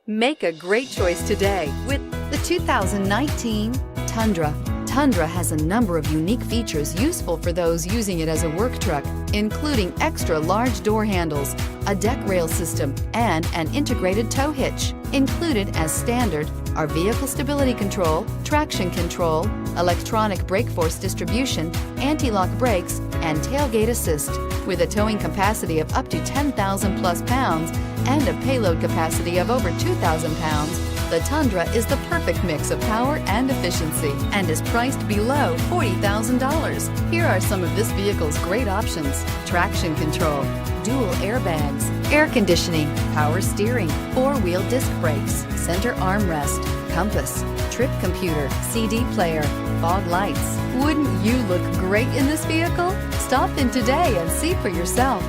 Make a great choice today with the 2019 Tundra. Tundra has a number of unique features useful for those using it as a work truck, including extra large door handles, a deck rail system, and an integrated tow hitch. Included as standard are vehicle stability control, traction control, electronic brake force distribution, anti-lock brakes, and tailgate assist. With a towing capacity of up to 10,000 plus pounds and a payload capacity of over 2,000 pounds, the Tundra is the perfect mix of power and efficiency and is priced below $40,000. Here are some of this vehicle's great options: traction control, dual airbags, air conditioning, power steering, four-wheel disc brakes, center armrest, compass, trip computer, CD player, fog lights. Wouldn't you look great in this vehicle? Stop in today and see for yourself.